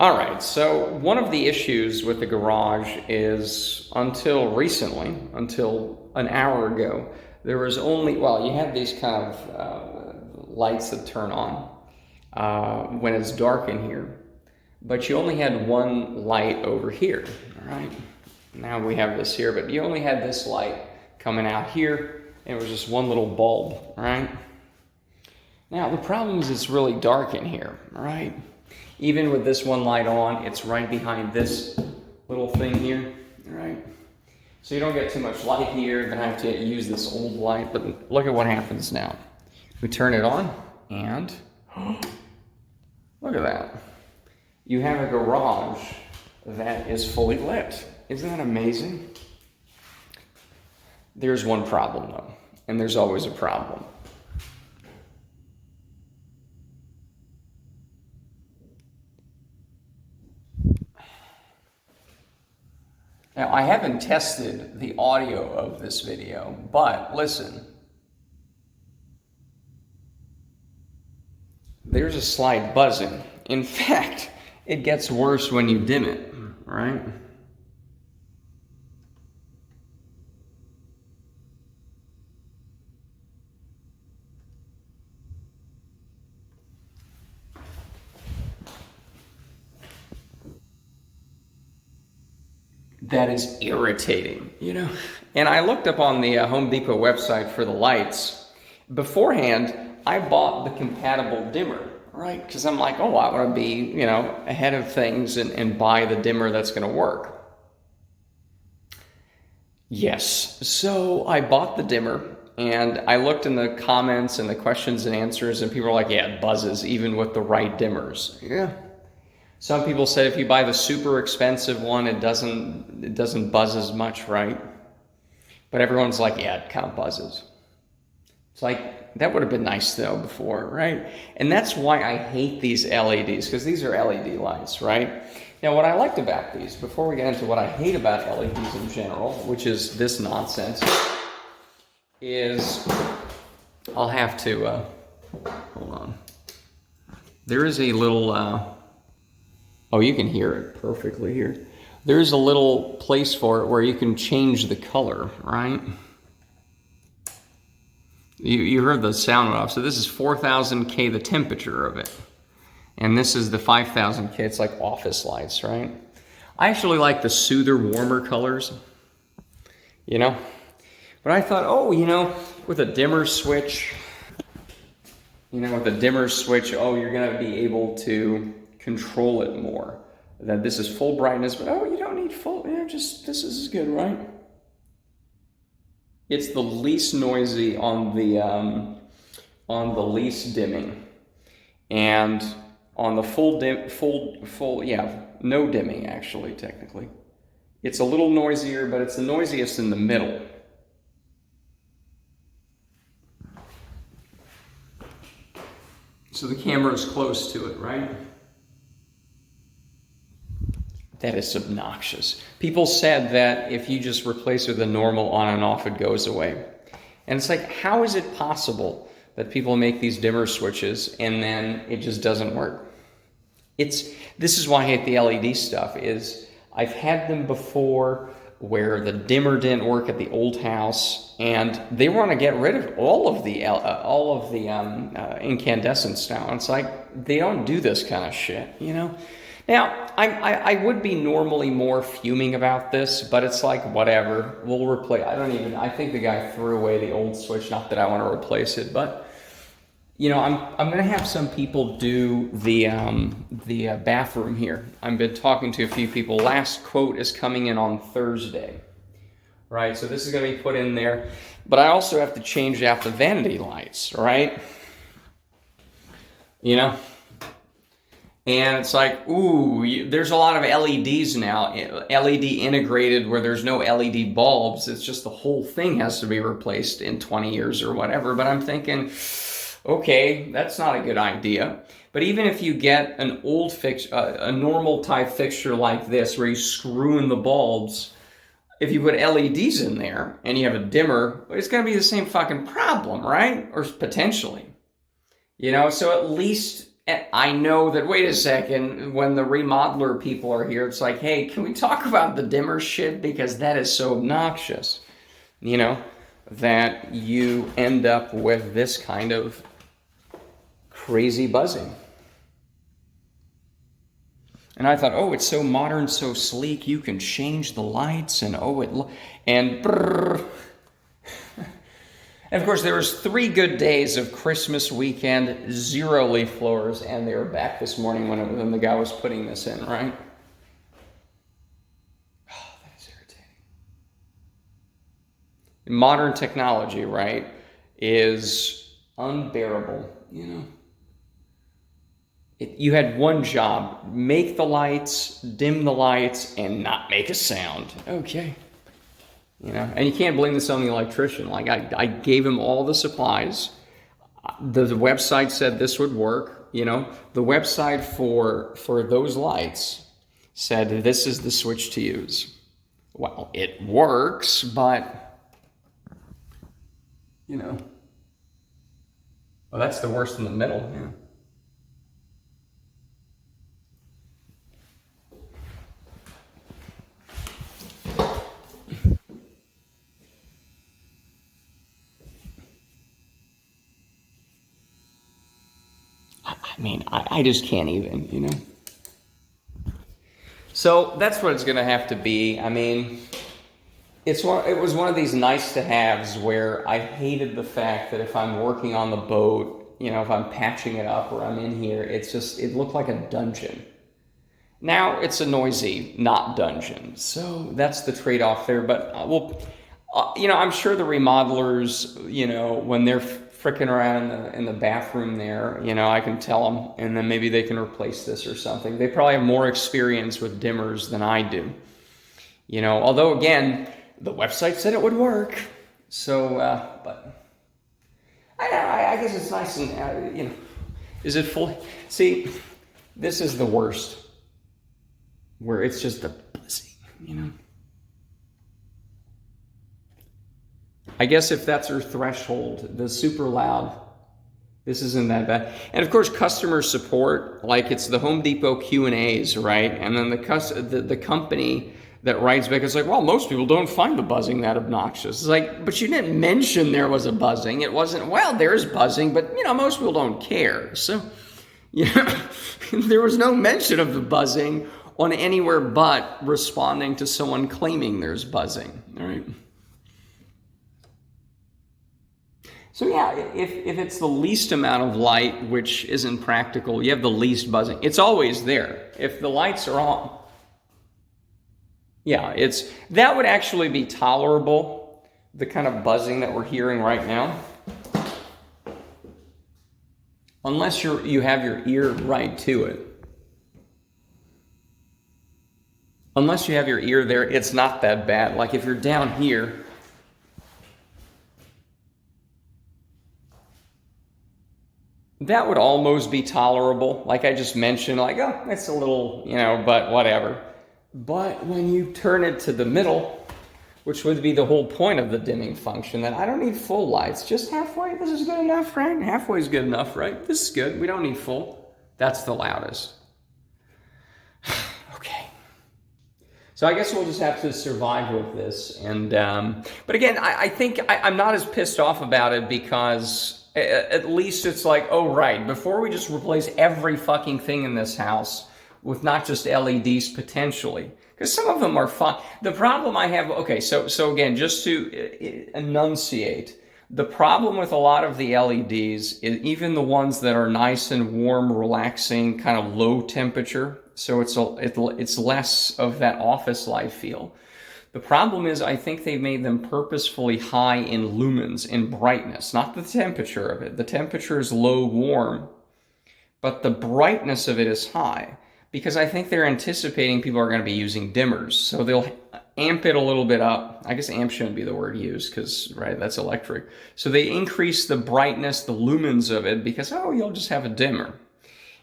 All right, so one of the issues with the garage is until recently, until an hour ago, there was only, well, you have these kind of lights that turn on when it's dark in here, but you only had one light over here, all right? Now we have this here, but you only had this light coming out here, and it was just one little bulb, all right? Now, the problem is it's really dark in here, all right? Even with this one light on, it's right behind this little thing here, all right? So you don't get too much light here. You're gonna have to use this old light, but look at what happens now. We turn it on, and look at that. You have a garage that is fully lit. Isn't that amazing? There's one problem though, and there's always a problem. Now, I haven't tested the audio of this video, but listen. There's a slight buzzing. In fact, it gets worse when you dim it, right? That is irritating, you know? And I looked up on the Home Depot website for the lights. Beforehand, I bought the compatible dimmer, right? Because I'm like, oh, I want to be, you know, ahead of things and buy the dimmer that's going to work. Yes, so I bought the dimmer, and I looked in the comments and the questions and answers, and people are like, yeah, it buzzes even with the right dimmers. Yeah. Some people said if you buy the super expensive one, it doesn't buzz as much, right? But everyone's like, yeah, it kind of buzzes. It's like, that would have been nice though before, right? And that's why I hate these LEDs, because these are LED lights, right? Now, what I liked about these, before we get into what I hate about LEDs in general, which is this nonsense, is I'll have to, hold on. There is a little, oh, you can hear it perfectly here. There's a little place for it where you can change the color, right? You heard the sound off. So this is 4000K, the temperature of it. And this is the 5000K, it's like office lights, right? I actually like the soother, warmer colors, you know? But I thought, oh, you know, with a dimmer switch, oh, you're gonna be able to control it more. That this is full brightness, but oh, you don't need full, this is good, right? It's the least noisy on the least dimming. And on the no dimming actually, technically. It's a little noisier, but it's the noisiest in the middle. So the camera is close to it, right? That is obnoxious. People said that if you just replace it with a normal on and off, it goes away. And it's like, how is it possible that people make these dimmer switches and then it just doesn't work? This is why I hate the LED stuff, is I've had them before where the dimmer didn't work at the old house, and they want to get rid of all of the incandescents now. And it's like, they don't do this kind of shit, you know? Now, I would be normally more fuming about this, but it's like, whatever, we'll replace, I think the guy threw away the old switch, not that I want to replace it, but, you know, I'm going to have some people do the bathroom here. I've been talking to a few people. Last quote is coming in on Thursday, right? So this is going to be put in there, but I also have to change out the vanity lights, right? You know? And it's like, ooh, there's a lot of LEDs now, LED integrated where there's no LED bulbs. It's just the whole thing has to be replaced in 20 years or whatever. But I'm thinking, okay, that's not a good idea. But even if you get an old a normal type fixture like this where you screw in the bulbs, if you put LEDs in there and you have a dimmer, it's going to be the same fucking problem, right? Or potentially. You know, so at least And I know that, wait a second, when the remodeler people are here, it's like, hey, can we talk about the dimmer shit? Because that is so obnoxious, you know, that you end up with this kind of crazy buzzing. And I thought, oh, it's so modern, so sleek, you can change the lights, and and brrr. And of course, there was 3 good days of Christmas weekend, 0 leaf blowers, and they were back this morning when the guy was putting this in, right? Oh, that is irritating. Modern technology, right, is unbearable, you know. You had one job: make the lights, dim the lights, and not make a sound. Okay. You know, and you can't blame this on the electrician. Like, I gave him all the supplies. The website said this would work. You know, the website for those lights said this is the switch to use. Well, it works, but, you know. Well, that's the worst in the middle, yeah. I mean, I just can't even, you know. So that's what it's going to have to be. I mean, it was one of these nice to haves where I hated the fact that if I'm working on the boat, you know, if I'm patching it up or I'm in here, it looked like a dungeon. Now it's a noisy, not dungeon. So that's the trade-off there. But you know, I'm sure the remodelers, you know, when they're fricking around in the bathroom there, you know, I can tell them, and then maybe they can replace this or something. They probably have more experience with dimmers than I do. You know, although again, the website said it would work. So, but I guess it's nice and, you know, is it full? See, this is the worst, where it's just a buzzing, you know. I guess if that's her threshold, the super loud, this isn't that bad. And of course, customer support, like it's the Home Depot Q&As, right? And then the company that writes back, it's like, well, most people don't find the buzzing that obnoxious. It's like, but you didn't mention there was a buzzing. It wasn't, well, there's buzzing, but, you know, most people don't care. So, you know, there was no mention of the buzzing on anywhere but responding to someone claiming there's buzzing, all right? So yeah, if it's the least amount of light, which isn't practical, you have the least buzzing. It's always there. If the lights are on, yeah, that would actually be tolerable, the kind of buzzing that we're hearing right now. Unless you have your ear right to it. Unless you have your ear there, it's not that bad. Like if you're down here, that would almost be tolerable. Like I just mentioned, like, oh, it's a little, you know, but whatever. But when you turn it to the middle, which would be the whole point of the dimming function, that I don't need full lights, just halfway, this is good enough, right? Halfway is good enough, right? This is good, we don't need full. That's the loudest. Okay. So I guess we'll just have to survive with this. And but again, I think I'm not as pissed off about it because at least it's like, oh, right, before we just replace every fucking thing in this house with not just LEDs potentially, because some of them are fun. The problem I have, okay, so again, just to enunciate, the problem with a lot of the LEDs, is even the ones that are nice and warm, relaxing, kind of low temperature, so it's less of that office life feel. The problem is I think they've made them purposefully high in lumens, in brightness, not the temperature of it. The temperature is low warm, but the brightness of it is high, because I think they're anticipating people are going to be using dimmers. So they'll amp it a little bit up. I guess amp shouldn't be the word used because, right, that's electric. So they increase the brightness, the lumens of it, because, oh, you'll just have a dimmer,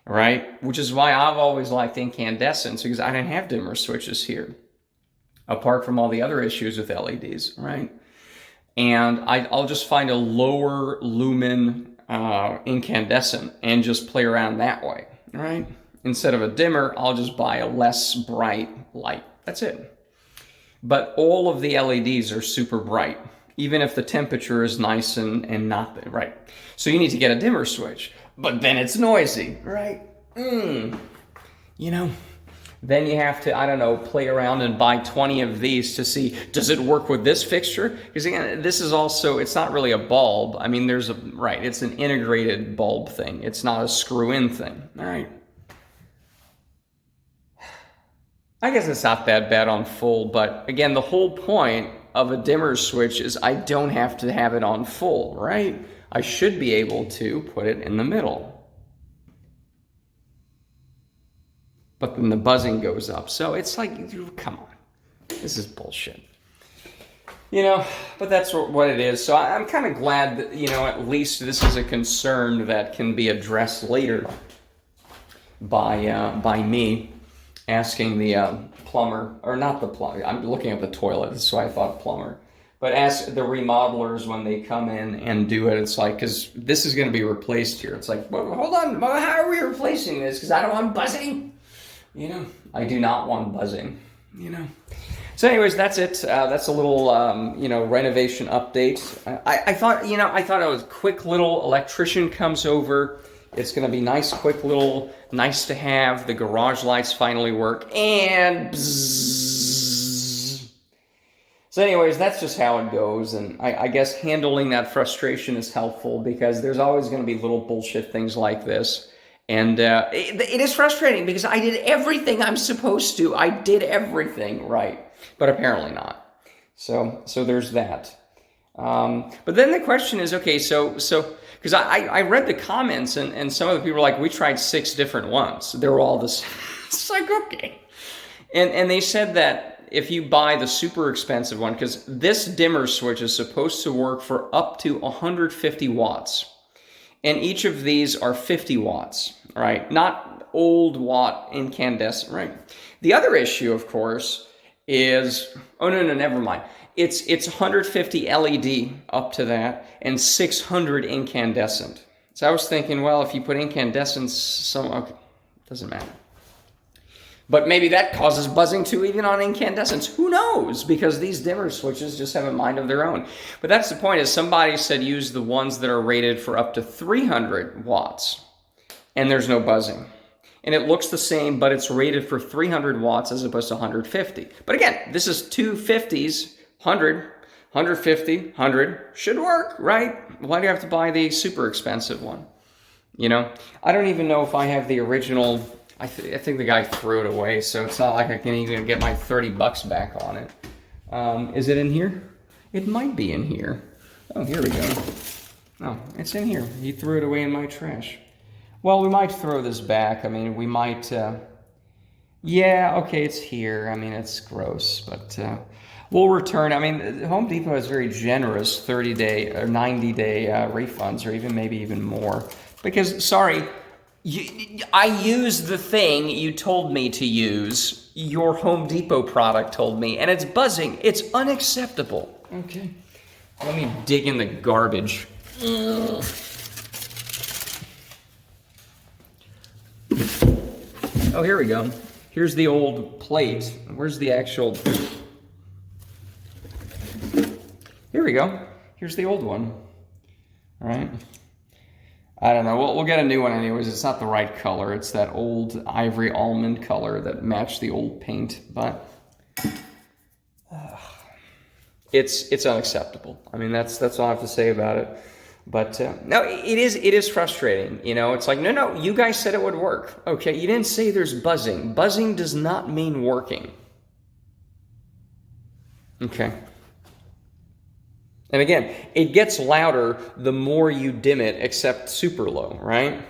right? Which is why I've always liked incandescents, because I didn't have dimmer switches here, apart from all the other issues with LEDs, right? And I'll just find a lower lumen incandescent and just play around that way, right? Instead of a dimmer, I'll just buy a less bright light. That's it. But all of the LEDs are super bright, even if the temperature is nice and not right. So you need to get a dimmer switch, but then it's noisy, right? You know, then you have to, I don't know, play around and buy 20 of these to see, does it work with this fixture? Because again, this is also, it's not really a bulb. I mean, it's an integrated bulb thing. It's not a screw-in thing, all right? I guess it's not that bad on full, but again, the whole point of a dimmer switch is I don't have to have it on full, right? I should be able to put it in the middle. But then the buzzing goes up. So it's like, come on, this is bullshit. You know, but that's what it is. So I'm kind of glad that, you know, at least this is a concern that can be addressed later by me asking the plumber, or not the plumber, I'm looking at the toilet, that's why I thought plumber. But ask the remodelers when they come in and do it, it's like, because this is going to be replaced here. It's like, well, hold on, how are we replacing this? Because I don't want buzzing. You know, I do not want buzzing, you know. So anyways, that's it. That's a little, you know, renovation update. I thought it was a quick little electrician comes over. It's going to be nice, quick little, nice to have. The garage lights finally work. And bzzz. So anyways, that's just how it goes. And I guess handling that frustration is helpful because there's always going to be little bullshit things like this. And it is frustrating because I did everything I'm supposed to. I did everything right, but apparently not. So there's that. But then the question is, okay, so because I read the comments and some of the people were like, we tried 6 different ones. They were all the same. It's like, okay. And they said that if you buy the super expensive one, because this dimmer switch is supposed to work for up to 150 watts. And each of these are 50 watts, right? Not old watt incandescent, right? The other issue, of course, is, oh, no, never mind. It's 150 LED up to that and 600 incandescent. So I was thinking, well, if you put incandescents, okay, doesn't matter. But maybe that causes buzzing too, even on incandescents. Who knows? Because these dimmer switches just have a mind of their own. But that's the point, is somebody said use the ones that are rated for up to 300 watts. And there's no buzzing. And it looks the same, but it's rated for 300 watts as opposed to 150. But again, this is 250s, 100, 150, 100. Should work, right? Why do you have to buy the super expensive one? You know? I don't even know if I have the original... I think the guy threw it away, so it's not like I can even get my $30 back on it. Is it in here? It might be in here. Oh, here we go. Oh, it's in here. He threw it away in my trash. Well, we might throw this back. I mean, we might... yeah, okay, it's here. I mean, it's gross, but we'll return. I mean, Home Depot has very generous 30-day or 90-day refunds, or even maybe even more. Because, sorry... I used the thing you told me to use. Your Home Depot product told me, and it's buzzing. It's unacceptable. Okay. Let me dig in the garbage. Oh, here we go. Here's the old plate. Where's the actual... Here we go. Here's the old one. All right. I don't know. We'll get a new one anyways. It's not the right color. It's that old ivory almond color that matched the old paint. But it's unacceptable. I mean, that's all I have to say about it. But no, it is frustrating. You know, it's like, no, you guys said it would work. Okay, you didn't say there's buzzing. Buzzing does not mean working. Okay. And again, it gets louder the more you dim it, except super low, right?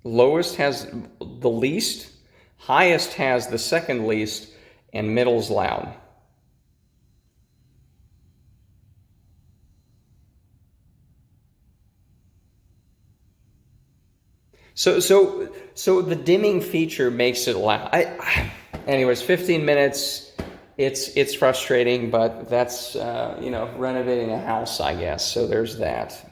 Lowest has the least, highest has the second least, and middle's loud. So the dimming feature makes it loud. Anyways, 15 minutes it's frustrating, but that's renovating a house, I guess. So there's that.